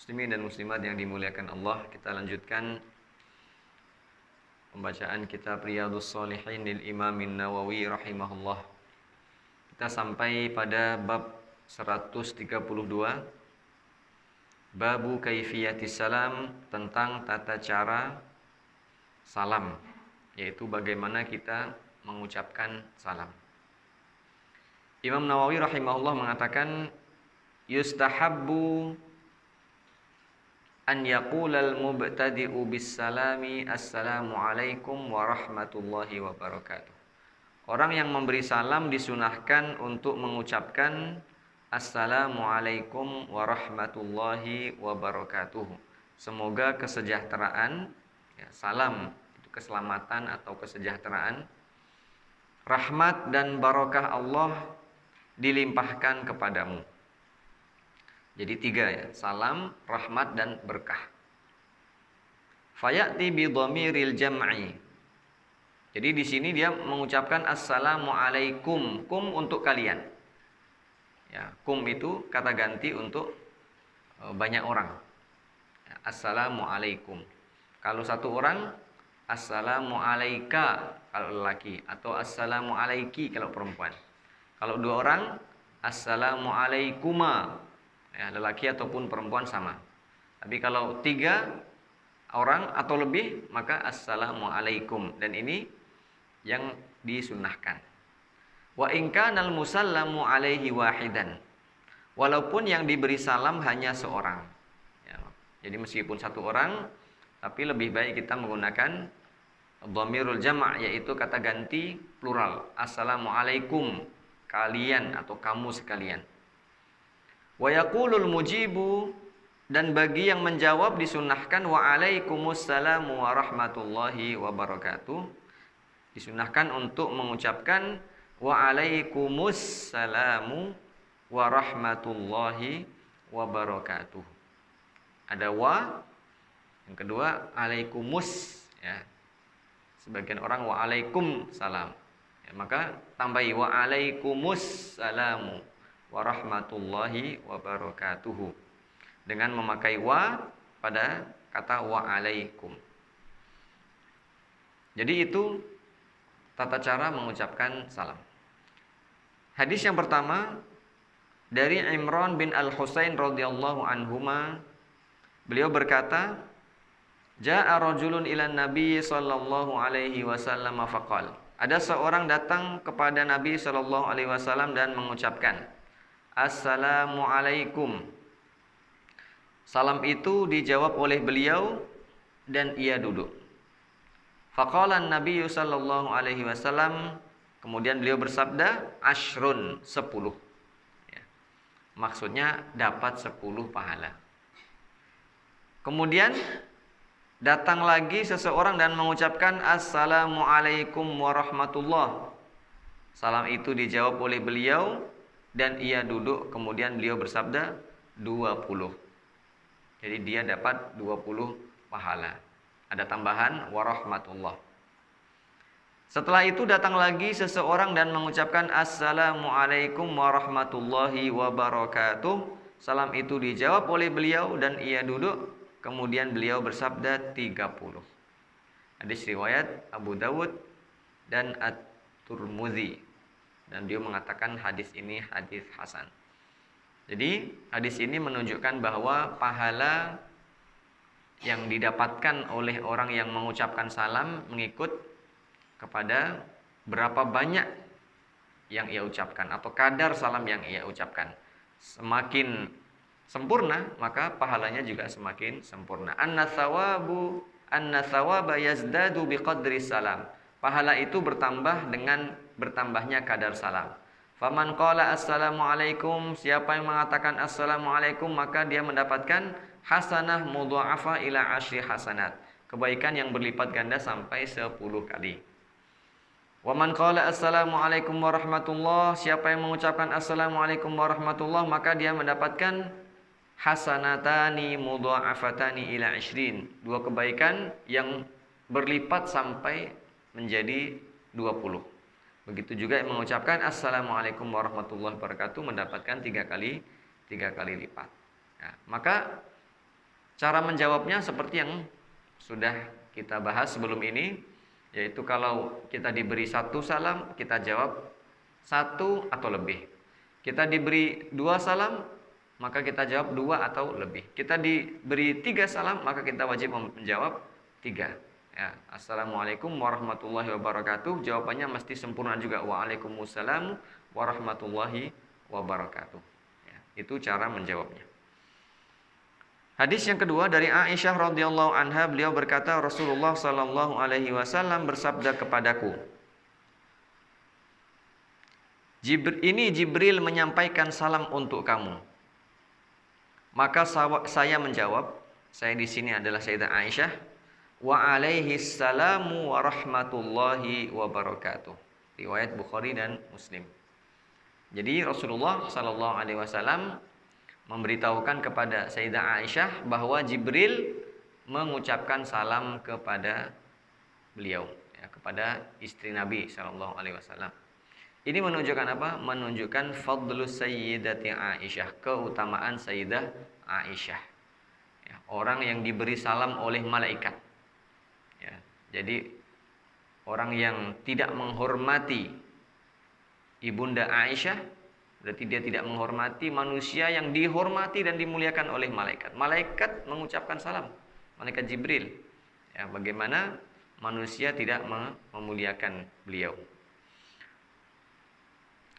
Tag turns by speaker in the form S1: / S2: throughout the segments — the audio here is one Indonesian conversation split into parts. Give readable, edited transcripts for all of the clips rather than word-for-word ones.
S1: Muslimin dan muslimat yang dimuliakan Allah, kita lanjutkan pembacaan kitab Riyadhus Shalihin lil Imam Nawawi rahimahullah. Kita sampai pada bab 132, Babu Kaifiyatis Salam, tentang tata cara salam, yaitu bagaimana kita mengucapkan salam. Imam Nawawi rahimahullah mengatakan, yustahabbu an yaqulal mubtadi'u bis salami assalamu alaikum warahmatullahi wabarakatuh. Orang yang memberi salam disunahkan untuk mengucapkan assalamu alaikum warahmatullahi wabarakatuh. Semoga kesejahteraan, salam itu keselamatan atau kesejahteraan, rahmat dan barakah Allah dilimpahkan kepadamu. Jadi 3 salam, rahmat dan berkah. Fayati bi dhamiril jam'i. Jadi di sini dia mengucapkan assalamu alaikum, kum untuk kalian. Ya, kum itu kata ganti untuk banyak orang. Ya, assalamu alaikum. Kalau satu orang, assalamu alaika kalau lelaki, atau assalamu alaiki kalau perempuan. Kalau 2 orang, assalamu alaikuma. Ya, lelaki ataupun perempuan sama. Tapi kalau 3 orang atau lebih, maka assalamu alaikum. Dan ini yang disunnahkan. Wa in kana al-musallamu alaihi wahidan. Walaupun yang diberi salam hanya seorang. Ya, jadi meskipun 1 orang, tapi lebih baik kita menggunakan dhamirul jama', yaitu kata ganti plural. Assalamu alaikum, kalian atau kamu sekalian. Wa yaqulul mujibu, dan bagi yang menjawab disunnahkan wa alaikumussalamu warahmatullahi wabarakatuh. Disunnahkan untuk mengucapkan wa alaikumussalamu warahmatullahi wabarakatuh. Ada wa, yang kedua alaikumus, ya. Sebagian orang wa alaikum salam. Ya, maka tambahi wa alaikumussalamu warahmatullahi wabarakatuhu dengan memakai wa pada kata wa alaikum. Jadi itu tata cara mengucapkan salam. Hadis yang pertama dari Imran bin Al-Husain radhiyallahu anhuma, beliau berkata, Ja'a rajulun ilan Nabi sallallahu alaihi wasallam faqal. Ada seorang datang kepada Nabi sallallahu alaihi wasallam dan mengucapkan, Assalamualaikum. Salam itu dijawab oleh beliau dan ia duduk. Faqala Nabi sallallahu alaihi wasallam, kemudian beliau bersabda, ashrun, 10. Ya. Maksudnya dapat 10 pahala. Kemudian datang lagi seseorang dan mengucapkan Assalamualaikum warahmatullah. Salam itu dijawab oleh beliau dan ia duduk, kemudian beliau bersabda 20. Jadi dia dapat 20 pahala. Ada tambahan warahmatullah. Setelah itu datang lagi seseorang dan mengucapkan Assalamualaikum warahmatullahi wabarakatuh. Salam itu dijawab oleh beliau dan ia duduk, kemudian beliau bersabda 30. Hadis riwayat Abu Dawud dan At-Tirmidzi. Dan dia mengatakan hadis ini hadis hasan. Jadi hadis ini menunjukkan bahwa pahala yang didapatkan oleh orang yang mengucapkan salam mengikut kepada berapa banyak yang ia ucapkan atau kadar salam yang ia ucapkan. Semakin sempurna, maka pahalanya juga semakin sempurna. Anna thawaba yazdadu biqadri salam. Pahala itu bertambah dengan bertambahnya kadar salam. Faman qala assalamualaikum, siapa yang mengatakan assalamualaikum, maka dia mendapatkan hasanah mudha'afa ila 10 hasanat. Kebaikan yang berlipat ganda sampai 10 kali. Waman qala assalamualaikum warahmatullah, siapa yang mengucapkan assalamualaikum warahmatullah, maka dia mendapatkan hasanatani mudha'afatani ila 20. 2 kebaikan yang berlipat sampai menjadi 20. Begitu juga yang mengucapkan assalamualaikum warahmatullahi wabarakatuh mendapatkan 3 kali lipat. Nah, maka Cara menjawabnya seperti yang sudah kita bahas sebelum ini, yaitu kalau kita diberi satu salam, kita jawab satu atau lebih. Kita diberi dua salam, maka kita jawab dua atau lebih. Kita diberi tiga salam, maka kita wajib menjawab tiga. Ya, Assalamualaikum warahmatullahi wabarakatuh. Jawabannya mesti sempurna juga. Waalaikumsalam warahmatullahi wabarakatuh. Ya, itu cara menjawabnya. Hadis yang kedua dari Aisyah radhiyallahu anha, beliau berkata, Rasulullah sallallahu alaihi wasallam bersabda kepadaku, ini Jibril menyampaikan salam untuk kamu. Maka saya menjawab, saya di sini adalah Sayyidah Aisyah, wa alaihi salamu wa rahmatullahi wa barakatuh. Riwayat Bukhari dan Muslim. Jadi Rasulullah sallallahu alaihi wasallam memberitahukan kepada Sayyidah Aisyah bahwa Jibril mengucapkan salam kepada beliau, ya, kepada istri Nabi sallallahu alaihi wasallam. Ini menunjukkan apa? Menunjukkan fadlu Sayyidati Aisyah, keutamaan Sayyidah Aisyah. Ya, orang yang diberi salam oleh malaikat. Ya, jadi orang yang tidak menghormati Ibunda Aisyah, berarti dia tidak menghormati manusia yang dihormati dan dimuliakan oleh malaikat. Malaikat mengucapkan salam, malaikat Jibril. Ya, bagaimana manusia tidak memuliakan beliau.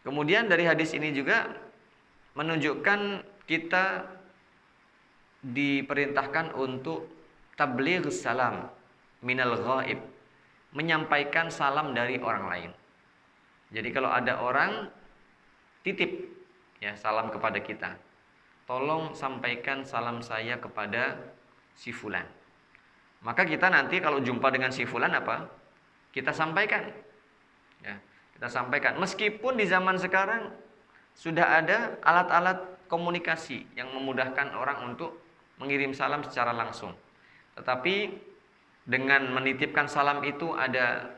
S1: Kemudian dari hadis ini juga menunjukkan kita diperintahkan untuk tabligh salam minal ghaib, menyampaikan salam dari orang lain. Jadi kalau ada orang titip ya salam kepada kita, tolong sampaikan salam saya kepada si fulan. Maka kita nanti kalau jumpa dengan si fulan apa? Kita sampaikan. Ya, kita sampaikan. Meskipun di zaman sekarang sudah ada alat-alat komunikasi yang memudahkan orang untuk mengirim salam secara langsung. Tetapi dengan menitipkan salam itu ada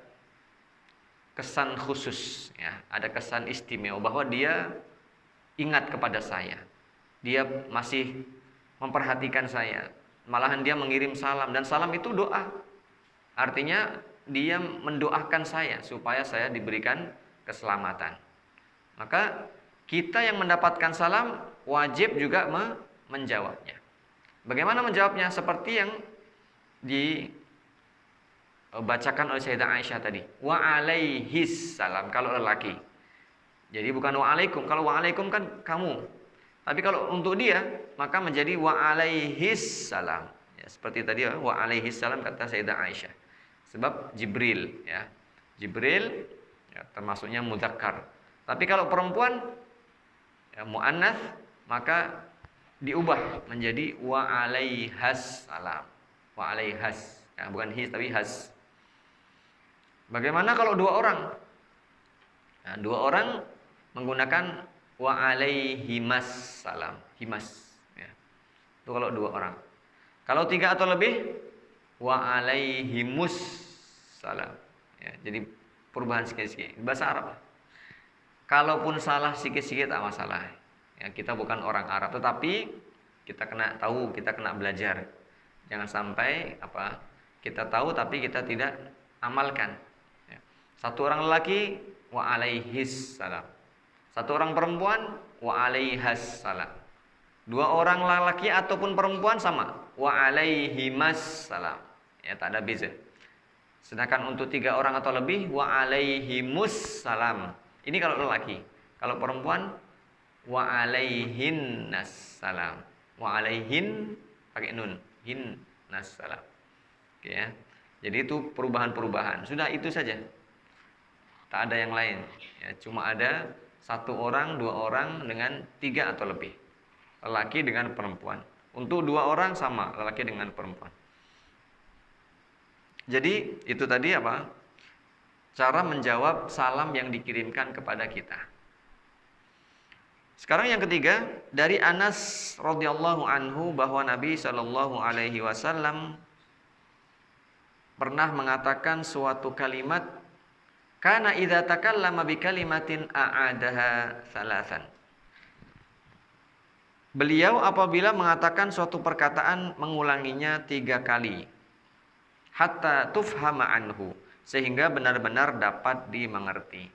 S1: kesan khusus, ya, ada kesan istimewa bahwa dia ingat kepada saya, dia masih memperhatikan saya, malahan dia mengirim salam, dan salam itu doa, artinya dia mendoakan saya supaya saya diberikan keselamatan. Maka kita yang mendapatkan salam wajib juga menjawabnya. Bagaimana menjawabnya? Seperti yang dibacakan oleh Sayyidah Aisyah tadi, wa alaihis salam kalau lelaki. Jadi bukan wa alaikum. Kalau wa alaikum kan kamu. Tapi kalau untuk dia maka menjadi wa alaihis salam. Ya, seperti tadi wa alaihis salam kata Sayyidah Aisyah. Sebab Jibril, ya. Jibril ya, termasuknya mudzakkar. Tapi kalau perempuan ya, muannats, maka diubah menjadi wa alaihas salam. Wa alaihas. Ya, bukan his tapi has. Bagaimana kalau dua orang? Nah, dua orang menggunakan wa alaihimas salam. Himas. Ya. Itu kalau dua orang. Kalau tiga atau lebih, wa alaihimus salam. Ya, jadi perubahan sikit-sikit. Bahasa Arab. Kalaupun salah sikit-sikit tak masalah. Ya, kita bukan orang Arab, tetapi kita kena tahu, kita kena belajar. Jangan sampai kita tahu tapi kita tidak amalkan. Ya. Satu orang lelaki wa alaihis salam. Satu orang perempuan wa alaihas salam. Dua orang lelaki ataupun perempuan sama, wa alaihimas salam. Ya, tak ada beza. Sedangkan untuk tiga orang atau lebih wa alaihimus salam. Ini kalau lelaki. Kalau perempuan wa alaihinnas salam. Wa alaihin pakai nun, hinnas salam. Oke ya. Jadi itu perubahan-perubahan. Sudah itu saja. Tak ada yang lain. Ya, cuma ada satu orang, dua orang dengan tiga atau lebih. Lelaki dengan perempuan. Untuk dua orang sama, lelaki dengan perempuan. Jadi itu tadi cara menjawab salam yang dikirimkan kepada kita. Sekarang yang ketiga, dari Anas radhiyallahu anhu bahwa Nabi sallallahu alaihi wasallam pernah mengatakan suatu kalimat, kana idza takallama bi kalimatin a'adaha salasan. Beliau apabila mengatakan suatu perkataan mengulanginya 3 kali. Hatta tufhama anhu, sehingga benar-benar dapat dimengerti.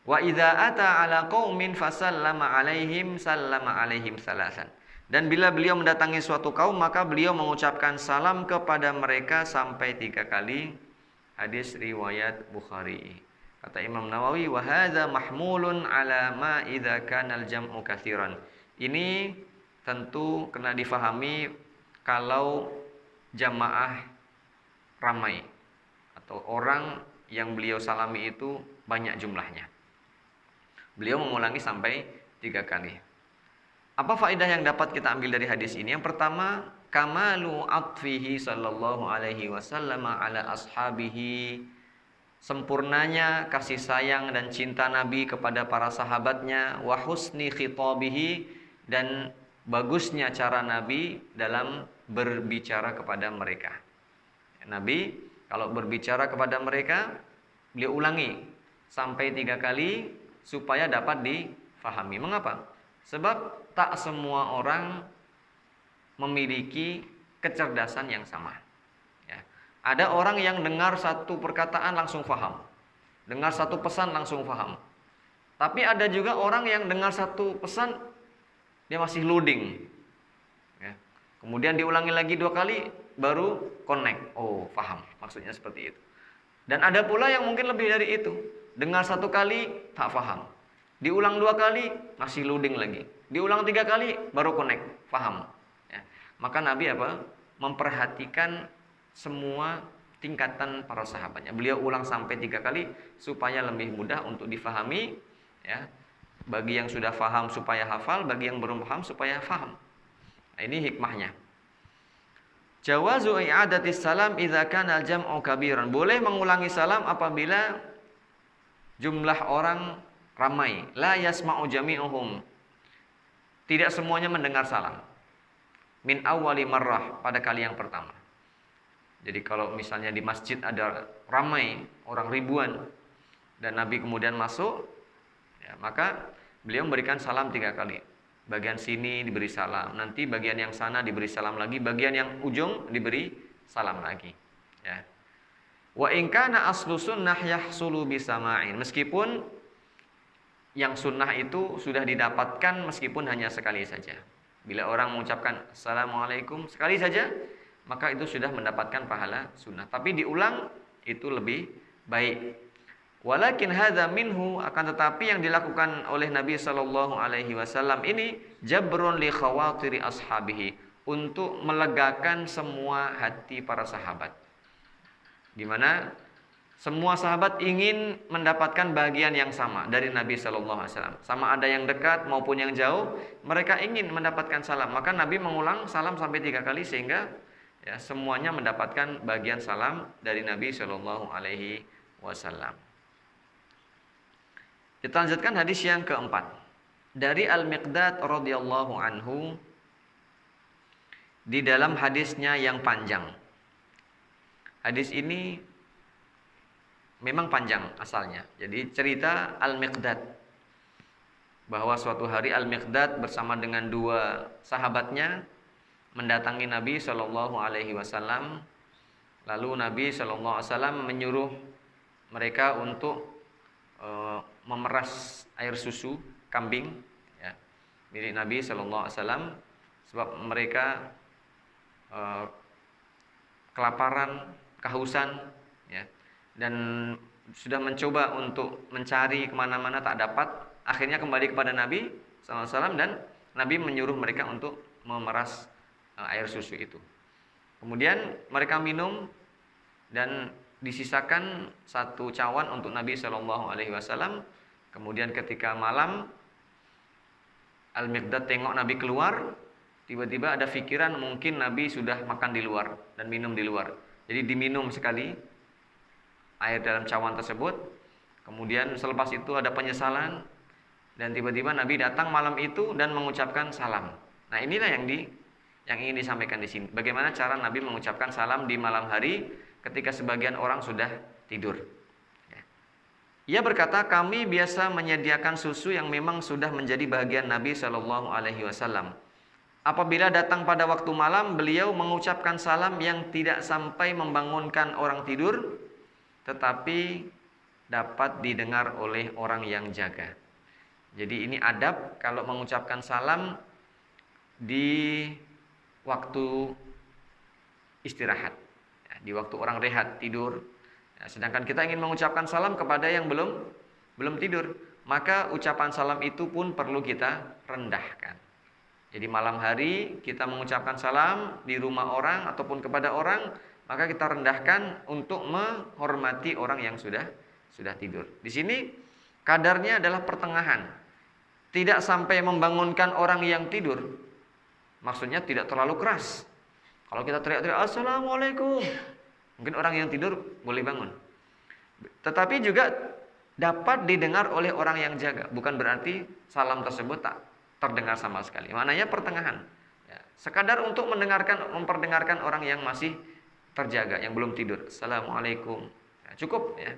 S1: Wa idza ata ala qaumin fasallama alaihim sallama alaihim salasan. Dan bila beliau mendatangi suatu kaum, maka beliau mengucapkan salam kepada mereka sampai 3 kali. Hadis riwayat Bukhari. Kata Imam Nawawi, wa hadza mahmulun ala ma idza kana al-jam'u katsiran. Ini tentu kena difahami kalau jamaah ramai atau orang yang beliau salami itu banyak jumlahnya. Beliau mengulangi sampai 3 kali. Apa faedah yang dapat kita ambil dari hadis ini? Yang pertama, kamalu atfihi sallallahu alaihi wasallam ala ashabihi. Sempurnanya kasih sayang dan cinta Nabi kepada para sahabatnya, wa husni khitabihi, dan bagusnya cara Nabi dalam berbicara kepada mereka. Nabi kalau berbicara kepada mereka, beliau ulangi sampai 3 kali supaya dapat difahami. Mengapa? Sebab tak semua orang memiliki kecerdasan yang sama. Ya. Ada orang yang dengar satu perkataan langsung faham, dengar satu pesan langsung faham. Tapi ada juga orang yang dengar satu pesan dia masih loading. Ya. Kemudian diulangi lagi 2 kali baru connect. Oh, faham. Maksudnya seperti itu. Dan ada pula yang mungkin lebih dari itu. Dengar 1 kali tak faham. Diulang 2 kali masih loading lagi. Diulang 3 kali baru connect, faham. Ya. Maka Nabi memperhatikan semua tingkatan para sahabatnya. Beliau ulang sampai 3 kali supaya lebih mudah untuk difahami. Ya. Bagi yang sudah faham supaya hafal, bagi yang belum paham supaya faham. Nah, ini hikmahnya. Jawazu i'adatis salam idza kana al-jam'u kabiran. Boleh mengulangi salam apabila jumlah orang ramai. La yasma'u jami'uhum. Tidak semuanya mendengar salam. Min awwali marrah, pada kali yang pertama. Jadi kalau misalnya di masjid ada ramai, orang ribuan, dan Nabi kemudian masuk, ya, maka beliau memberikan salam 3 kali. Bagian sini diberi salam, nanti bagian yang sana diberi salam lagi, bagian yang ujung diberi salam lagi. Ya. Wa in kana aslu sunnah yahsulu bisama'in. Meskipun yang sunnah itu sudah didapatkan meskipun hanya sekali saja. Bila orang mengucapkan Assalamualaikum sekali saja, maka itu sudah mendapatkan pahala sunnah. Tapi diulang itu lebih baik. Walakin hadza minhu, akan tetapi yang dilakukan oleh Nabi sallallahu alaihi wasallam ini jabrun li khawatiri ashabihi, untuk melegakan semua hati para sahabat. Di mana semua sahabat ingin mendapatkan bagian yang sama dari Nabi sallallahu alaihi wasallam. Sama ada yang dekat maupun yang jauh, mereka ingin mendapatkan salam. Maka Nabi mengulang salam sampai 3 kali sehingga ya semuanya mendapatkan bagian salam dari Nabi sallallahu alaihi wasallam. Kita lanjutkan hadis yang keempat. Dari Al-Miqdad radhiyallahu anhu, di dalam hadisnya yang panjang. Hadis ini memang panjang asalnya. Jadi cerita Al-Miqdad, bahwa suatu hari Al-Miqdad bersama dengan 2 sahabatnya mendatangi Nabi sallallahu alaihi wasallam. Lalu Nabi sallallahu alaihi wasallam menyuruh mereka untuk memeras air susu kambing, ya, milik Nabi sallallahu alaihi wasallam, sebab mereka kelaparan, kehausan, ya, dan sudah mencoba untuk mencari kemana-mana tak dapat. Akhirnya kembali kepada Nabi sallallahu alaihi wasallam dan Nabi menyuruh mereka untuk memeras air susu itu. Kemudian mereka minum dan disisakan 1 cawan untuk Nabi sallallahu alaihi wasallam. Kemudian ketika malam Al-Miqdad tengok Nabi keluar, tiba-tiba ada pikiran mungkin Nabi sudah makan di luar dan minum di luar. Jadi diminum sekali air dalam cawan tersebut. Kemudian selepas itu ada penyesalan dan tiba-tiba Nabi datang malam itu dan mengucapkan salam. Nah, inilah yang ingin disampaikan di sini. Bagaimana cara Nabi mengucapkan salam di malam hari ketika sebagian orang sudah tidur. Ya. Ia berkata, kami biasa menyediakan susu yang memang sudah menjadi bagian Nabi Shallallahu Alaihi Wasallam. Apabila datang pada waktu malam, beliau mengucapkan salam yang tidak sampai membangunkan orang tidur, tetapi dapat didengar oleh orang yang jaga. Jadi ini adab kalau mengucapkan salam di waktu istirahat, ya, di waktu orang rehat tidur. Ya, sedangkan kita ingin mengucapkan salam kepada yang belum tidur, maka ucapan salam itu pun perlu kita rendahkan. Jadi malam hari kita mengucapkan salam di rumah orang ataupun kepada orang, maka kita rendahkan untuk menghormati orang yang sudah tidur. Di sini kadarnya adalah pertengahan. Tidak sampai membangunkan orang yang tidur. Maksudnya tidak terlalu keras. Kalau kita teriak-teriak assalamualaikum, mungkin orang yang tidur boleh bangun. Tetapi juga dapat didengar oleh orang yang jaga. Bukan berarti salam tersebut tak terdengar sama sekali. Maknanya pertengahan. Ya, sekadar untuk memperdengarkan orang yang masih terjaga, yang belum tidur. Assalamualaikum. Ya, cukup ya.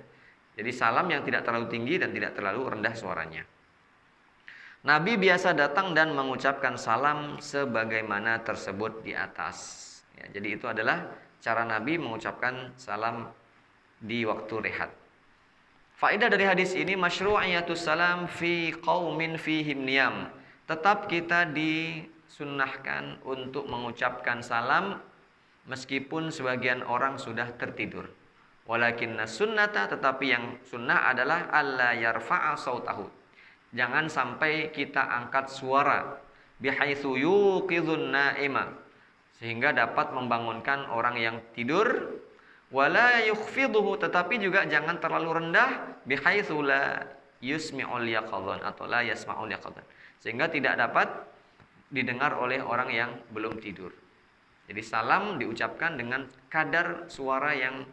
S1: Jadi salam yang tidak terlalu tinggi dan tidak terlalu rendah suaranya. Nabi biasa datang dan mengucapkan salam sebagaimana tersebut di atas. Ya, jadi itu adalah cara Nabi mengucapkan salam di waktu rehat. Faedah dari hadis ini, masyru'iyatus salam fi qaumin fihim niyam. Tetap kita disunnahkan untuk mengucapkan salam meskipun sebagian orang sudah tertidur. Walakinna sunnata, tetapi yang sunnah adalah alla yarfa'a sautahu. Jangan sampai kita angkat suara bihaitsu yuqidhun na'ima, sehingga dapat membangunkan orang yang tidur. Wala yukhfiduhu, tetapi juga jangan terlalu rendah bihaitsu la yusmi'ul yaqadhan atau la yasma'ul yaqadhan, sehingga tidak dapat didengar oleh orang yang belum tidur. Jadi salam diucapkan dengan kadar suara yang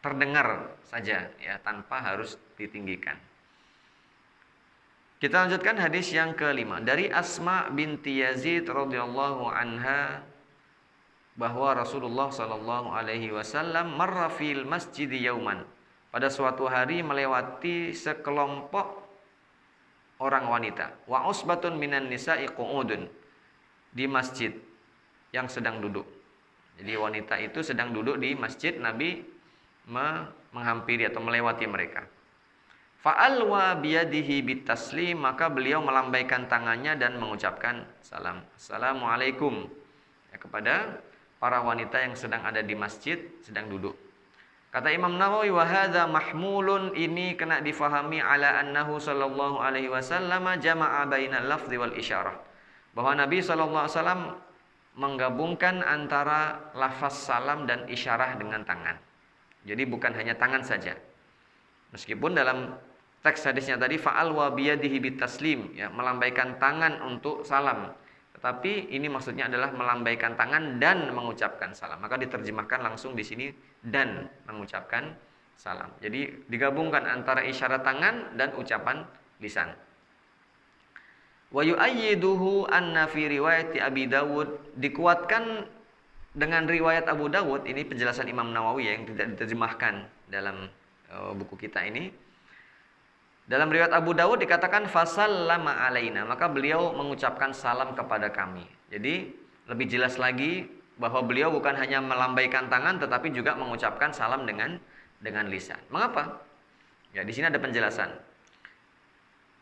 S1: terdengar saja ya, tanpa harus ditinggikan. Kita lanjutkan hadis yang kelima dari Asma binti Yazid radhiyallahu anha, bahwa Rasulullah Shallallahu Alaihi Wasallam marra fil masjid yauman, pada suatu hari melewati sekelompok orang wanita, wa usbatun minan nisa'i qu'udun, di masjid yang sedang duduk. Jadi wanita itu sedang duduk di masjid, Nabi menghampiri atau melewati mereka. Fa'alwa biyadihi bitaslim, maka beliau melambaikan tangannya dan mengucapkan salam, assalamualaikum, ya, kepada para wanita yang sedang ada di masjid, sedang duduk. Kata Imam Nawawi, wa hadza mahmulun, ini kena difahami ala annahu sallallahu alaihi wasallam jama'a bainal lafzi wal isyarah, bahwa Nabi sallallahu alaihi wasallam menggabungkan antara lafaz salam dan isyarah dengan tangan. Jadi bukan hanya tangan saja. Meskipun dalam teks hadisnya tadi fa'al wa biyadihi bitaslim, ya, melambaikan tangan untuk salam. Tetapi ini maksudnya adalah melambaikan tangan dan mengucapkan salam. Maka diterjemahkan langsung di sini dan mengucapkan salam. Jadi digabungkan antara isyarat tangan dan ucapan lisan. Wa yu'ayyiduhu anna fi riwayat Abi Dawud, dikuatkan dengan riwayat Abu Dawud, ini penjelasan Imam Nawawi yang tidak diterjemahkan dalam buku kita ini. Dalam riwayat Abu Dawud dikatakan fasallama alaina, maka beliau mengucapkan salam kepada kami. Jadi lebih jelas lagi bahwa beliau bukan hanya melambaikan tangan tetapi juga mengucapkan salam dengan lisan. Mengapa? Ya, di sini ada penjelasan.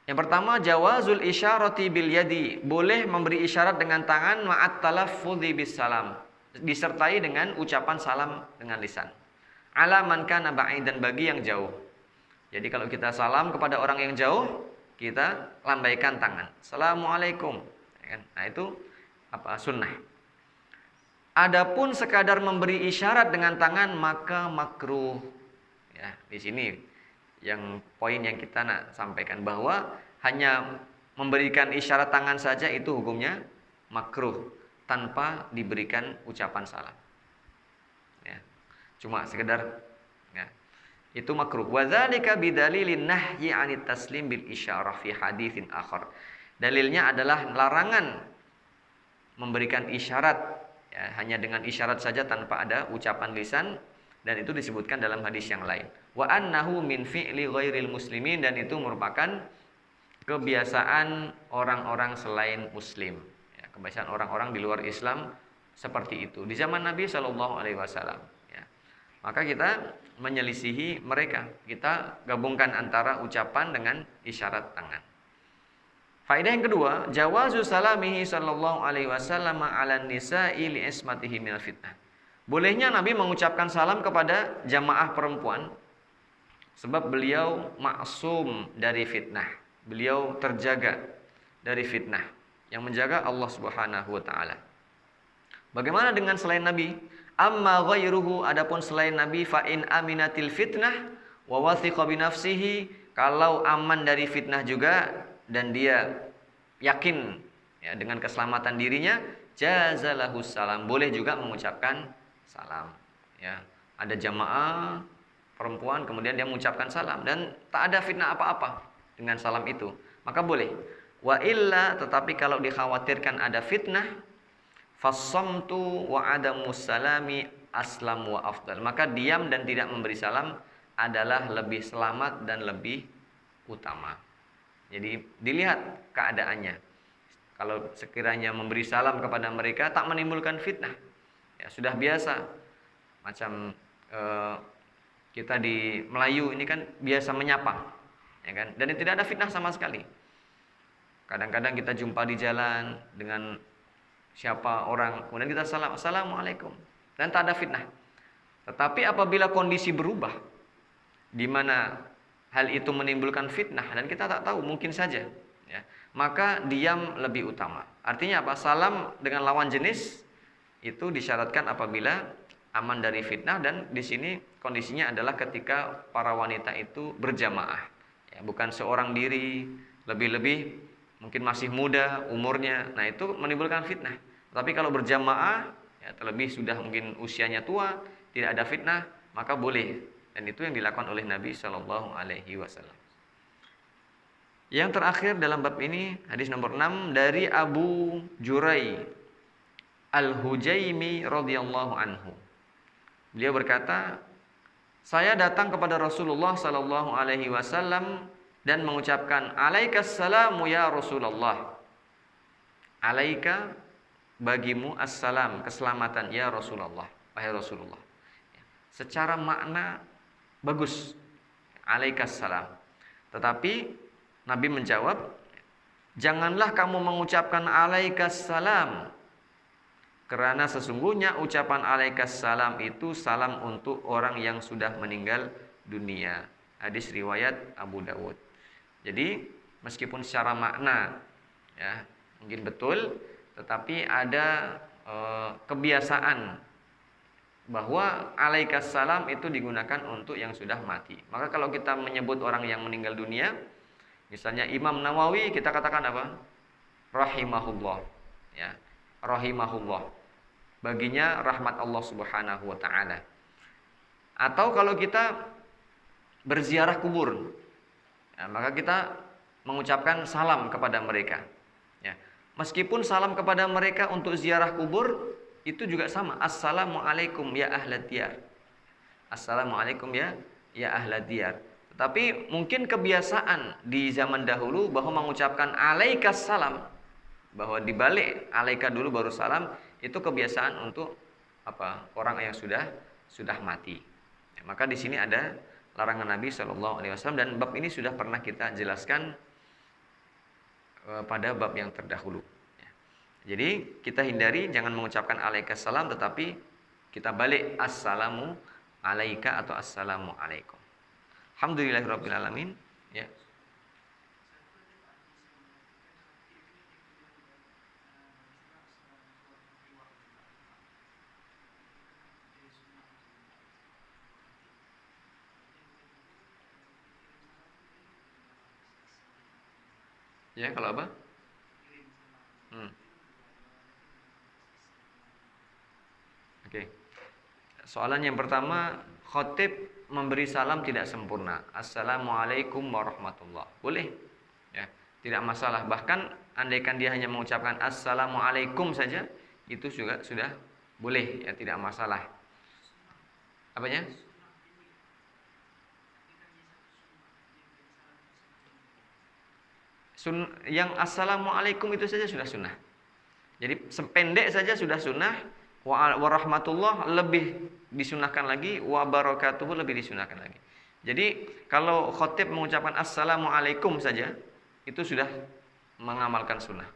S1: Yang pertama, jawazul isyarati bil yadi, boleh memberi isyarat dengan tangan ma'at talaffudzi bis salam, disertai dengan ucapan salam dengan lisan. Ala man kana ba'idan, bagi yang jauh. Jadi kalau kita salam kepada orang yang jauh, kita lambaikan tangan, assalamualaikum. Nah itu sunnah. Adapun sekadar memberi isyarat dengan tangan maka makruh. Ya, di sini yang poin yang kita nak sampaikan, bahwa hanya memberikan isyarat tangan saja itu hukumnya makruh tanpa diberikan ucapan salam. Ya, cuma sekedar ya, itu makruh. Wa dzalika bidalilin nahyi 'anit taslim bil isyarah fi haditsin akhar. Dalilnya adalah larangan memberikan isyarat, ya, hanya dengan isyarat saja tanpa ada ucapan lisan, dan itu disebutkan dalam hadis yang lain. Wa annahu min fi'li ghairil muslimin, dan itu merupakan kebiasaan orang-orang selain muslim. Ya, kebiasaan orang-orang di luar Islam seperti itu di zaman Nabi Shallallahu Alaihi Wasallam. Ya. Maka kita menyelisihi mereka. Kita gabungkan antara ucapan dengan isyarat tangan. Faedah yang kedua, jawazu salamihi sallallahu alaihi wasallam 'alan nisa'i li ismatihi minal fitnah. Bolehnya Nabi mengucapkan salam kepada jamaah perempuan sebab beliau maksum dari fitnah. Beliau terjaga dari fitnah. Yang menjaga Allah Subhanahu wa taala. Bagaimana dengan selain Nabi? Amma ghairuhu, adapun selain Nabi, fa in aminatil fitnah wa wathiqa bi nafsihi, kalau aman dari fitnah juga dan dia yakin ya dengan keselamatan dirinya, jazalahu salam, boleh juga mengucapkan salam. Ya, ada jamaah perempuan kemudian dia mengucapkan salam dan tak ada fitnah apa-apa dengan salam itu, maka boleh. Wa illa, tetapi kalau dikhawatirkan ada fitnah, fasamtu wa adamus salami aslam wa afdal, maka diam dan tidak memberi salam adalah lebih selamat dan lebih utama. Jadi dilihat keadaannya. Kalau sekiranya memberi salam kepada mereka tak menimbulkan fitnah, ya sudah biasa. Macam kita di Melayu ini kan biasa menyapa, ya kan? Dan tidak ada fitnah sama sekali. Kadang-kadang kita jumpa di jalan dengan siapa orang, kemudian kita salam, assalamualaikum, dan tak ada fitnah. Tetapi apabila kondisi berubah, di mana hal itu menimbulkan fitnah dan kita tak tahu, mungkin saja, ya, maka diam lebih utama. Artinya apa? Salam dengan lawan jenis itu disyaratkan apabila aman dari fitnah, dan di sini kondisinya adalah ketika para wanita itu berjamaah, ya, bukan seorang diri, lebih-lebih mungkin masih muda umurnya, nah itu menimbulkan fitnah. Tapi kalau berjamaah, ya, terlebih sudah mungkin usianya tua, tidak ada fitnah, maka boleh. Dan itu yang dilakukan oleh Nabi Shallallahu Alaihi Wasallam. Yang terakhir dalam bab ini, hadis nomor 6 dari Abu Jurai Al-Hujaimi radhiyallahu anhu. Beliau berkata, saya datang kepada Rasulullah Shallallahu Alaihi Wasallam dan mengucapkan, alaikassalamu ya Rasulullah. Alaika, bagimu, assalam, keselamatan, ya Rasulullah, wahai Rasulullah. Secara makna bagus, alaikassalam. Tetapi Nabi menjawab, janganlah kamu mengucapkan alaikassalam, karena sesungguhnya ucapan alaikassalam itu salam untuk orang yang sudah meninggal dunia. Hadis riwayat Abu Dawud. Jadi meskipun secara makna, ya, mungkin betul, tetapi ada kebiasaan bahwa alaikassalam itu digunakan untuk yang sudah mati. Maka kalau kita menyebut orang yang meninggal dunia, misalnya Imam Nawawi, kita katakan apa? Rahimahullah, ya, rahimahullah. Baginya rahmat Allah Subhanahu wa taala. Atau kalau kita berziarah kubur, ya, maka kita mengucapkan salam kepada mereka. Ya. Meskipun salam kepada mereka untuk ziarah kubur itu juga sama. Assalamualaikum ya ahlad diyar. Assalamualaikum ya ahlad diyar. Tetapi mungkin kebiasaan di zaman dahulu bahwa mengucapkan alaikas salam, bahwa dibalik alaika dulu baru salam, itu kebiasaan untuk apa? Orang yang sudah mati. Ya, maka di sini ada larangan Nabi Shallallahu Alaihi Wasallam, dan bab ini sudah pernah kita jelaskan pada bab yang terdahulu. Jadi kita hindari jangan mengucapkan alaikassalam, tetapi kita balik assalamu alaika atau assalamu alaikum. Alhamdulillahirabbil alamin. Ya. Ya, kalau apa? Oke. Soalan yang pertama, khotib memberi salam tidak sempurna. Assalamualaikum warahmatullah. Boleh. Ya, tidak masalah. Bahkan andaikan dia hanya mengucapkan assalamualaikum saja, itu juga sudah boleh, ya, tidak masalah. Apanya? Yang assalamualaikum itu saja sudah sunnah. Jadi sependek saja sudah sunnah. Wa rahmatullah lebih disunahkan lagi, wa barakatuhu lebih disunahkan lagi. Jadi kalau khotib mengucapkan assalamualaikum saja itu sudah mengamalkan sunnah.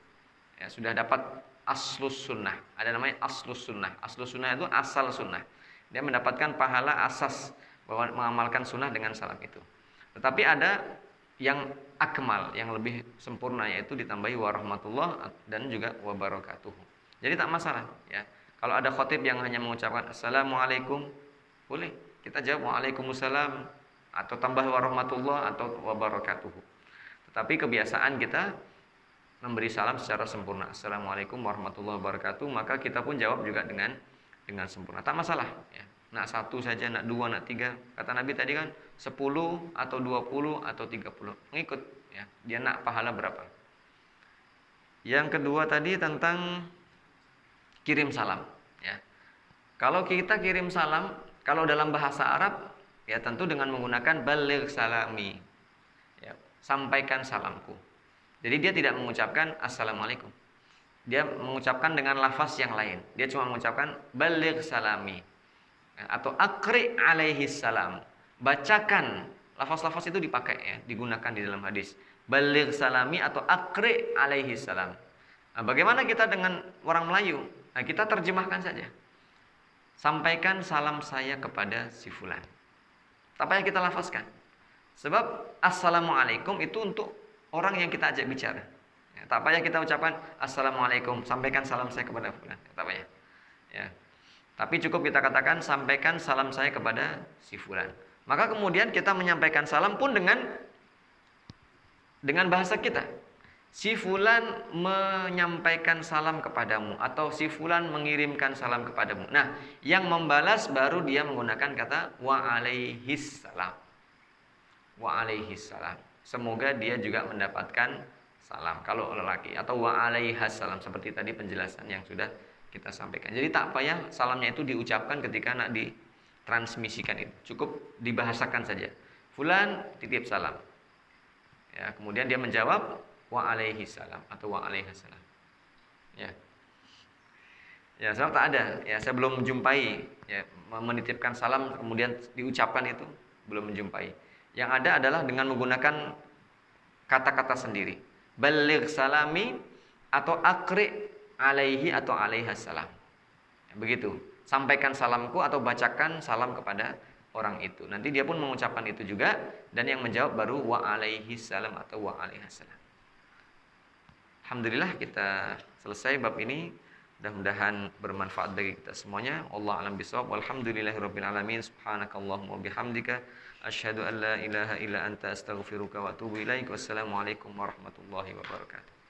S1: Ya, sudah dapat aslus sunnah. Ada namanya aslus sunnah. Aslus sunnah itu asal sunnah. Dia mendapatkan pahala asas bahwa mengamalkan sunnah dengan salam itu. Tetapi ada yang akmal, yang lebih sempurna, yaitu ditambahi warahmatullah dan juga wabarakatuh. Jadi tak masalah ya. Kalau ada khotib yang hanya mengucapkan assalamualaikum, boleh kita jawab waalaikumsalam atau tambah warahmatullah atau wabarakatuh. Tetapi kebiasaan kita memberi salam secara sempurna, assalamualaikum warahmatullahi wabarakatuh, maka kita pun jawab juga dengan sempurna. Tak masalah ya. Nak satu saja, nak dua, nak tiga. Kata Nabi tadi kan 10 atau 20 atau 30. Mengikut ya. Dia nak pahala berapa. Yang kedua tadi tentang kirim salam ya. Kalau kita kirim salam, kalau dalam bahasa Arab ya tentu dengan menggunakan baligh salami. Ya, sampaikan salamku. Jadi dia tidak mengucapkan assalamualaikum. Dia mengucapkan dengan lafaz yang lain. Dia cuma mengucapkan baligh salami atau akri alaihi salam. Bacakan, lafaz-lafaz itu dipakai ya, digunakan di dalam hadis. Baligh salami atau akri alaihi salam. Nah, bagaimana kita dengan orang Melayu? Nah, kita terjemahkan saja. Sampaikan salam saya kepada si fulan. Tak payah kita lafazkan. Sebab assalamualaikum itu untuk orang yang kita ajak bicara. Ya, tak payah kita ucapkan assalamualaikum, sampaikan salam saya kepada fulan. Ya, tak payah. Ya. Tapi cukup kita katakan sampaikan salam saya kepada si fulan. Maka kemudian kita menyampaikan salam pun dengan bahasa kita. Si fulan menyampaikan salam kepadamu atau si fulan mengirimkan salam kepadamu. Nah, yang membalas baru dia menggunakan kata wa alaihis salam. Wa alaihis salam. Semoga dia juga mendapatkan salam kalau lelaki, atau wa alaihas salam seperti tadi penjelasan yang sudah kita sampaikan. Jadi tak payah salamnya itu diucapkan ketika nak ditransmisikan itu. Cukup dibahasakan saja. Fulan titip salam. Ya, kemudian dia menjawab wa alaihi salam atau wa alaihas salam. Ya. Ya, sebab tak ada. Ya, saya belum menjumpai ya menitipkan salam kemudian diucapkan itu, belum menjumpai. Yang ada adalah dengan menggunakan kata-kata sendiri. Baligh salami atau akri alaihi atau alaihas salam. Ya, begitu. Sampaikan salamku atau bacakan salam kepada orang itu. Nanti dia pun mengucapkan itu juga dan yang menjawab baru wa alaihis salam atau wa alaihas salam. Alhamdulillah kita selesai bab ini. Mudah-mudahan bermanfaat bagi kita semuanya. Wallahu a'lam bishawab. Walhamdulillahirabbil alamin. Subhanakallahumma wabihamdika asyhadu an la ilaha illa anta astaghfiruka wa atubu ilaik. Wassalamualaikum warahmatullahi wabarakatuh.